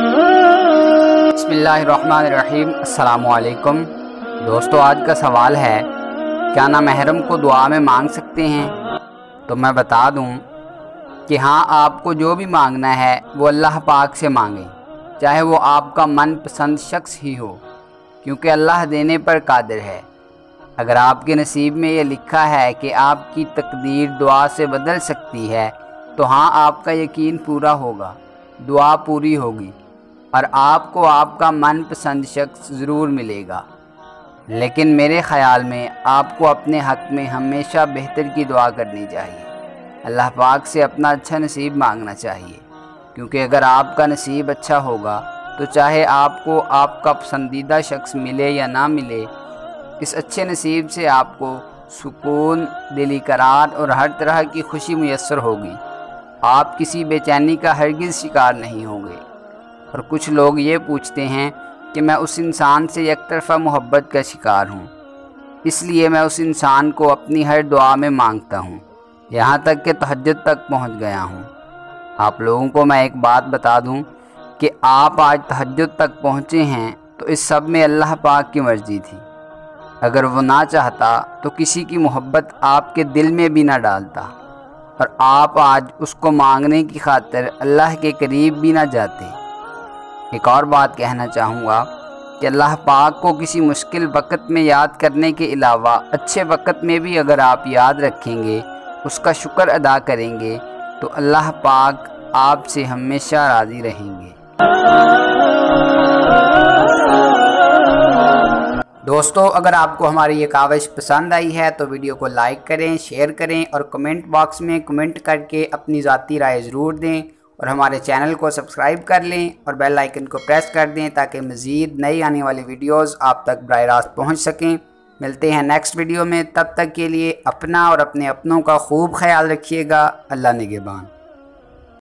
बिस्मिल्लाहिर्रहमानिर्रहीम। अस्सलामुअलैकुम दोस्तों, आज का सवाल है क्या नामहरम को दुआ में मांग सकते हैं। तो मैं बता दूं कि हाँ, आपको जो भी मांगना है वो अल्लाह पाक से मांगें, चाहे वो आपका मनपसंद शख्स ही हो, क्योंकि अल्लाह देने पर कादिर है। अगर आपके नसीब में ये लिखा है कि आपकी तकदीर दुआ से बदल सकती है तो हाँ, आपका यकीन पूरा होगा, दुआ पूरी होगी और आपको आपका मनपसंद शख्स ज़रूर मिलेगा। लेकिन मेरे ख़याल में आपको अपने हक़ में हमेशा बेहतर की दुआ करनी चाहिए, अल्लाह पाक से अपना अच्छा नसीब मांगना चाहिए, क्योंकि अगर आपका नसीब अच्छा होगा तो चाहे आपको आपका पसंदीदा शख्स मिले या ना मिले, इस अच्छे नसीब से आपको सुकून, दिली करार और हर तरह की खुशी मुयस्सर होगी। आप किसी बेचैनी का हरगिज़ शिकार नहीं होंगे। और कुछ लोग ये पूछते हैं कि मैं उस इंसान से एक तरफ़ा मोहब्बत का शिकार हूँ, इसलिए मैं उस इंसान को अपनी हर दुआ में मांगता हूँ, यहाँ तक कि तहज्जुद तक पहुँच गया हूँ। आप लोगों को मैं एक बात बता दूँ कि आप आज तहज्जुद तक पहुँचे हैं तो इस सब में अल्लाह पाक की मर्ज़ी थी। अगर वो ना चाहता तो किसी की मोहब्बत आपके दिल में भी ना डालता और आप आज उसको मांगने की खातिर अल्लाह के करीब भी ना जाते। एक और बात कहना चाहूँगा कि अल्लाह पाक को किसी मुश्किल वक़्त में याद करने के अलावा अच्छे वक़्त में भी अगर आप याद रखेंगे, उसका शुक्र अदा करेंगे, तो अल्लाह पाक आपसे हमेशा राज़ी रहेंगे। दोस्तों, अगर आपको हमारी ये काविश पसंद आई है तो वीडियो को लाइक करें, शेयर करें और कमेंट बॉक्स में कमेंट करके अपनी ज़ाती राय ज़रूर दें और हमारे चैनल को सब्सक्राइब कर लें और बेल आइकन को प्रेस कर दें ताकि मज़ीद नई आने वाली वीडियोस आप तक बराह रास्त पहुँच सकें। मिलते हैं नेक्स्ट वीडियो में, तब तक के लिए अपना और अपने अपनों का खूब ख्याल रखिएगा। अल्लाह निगहबान।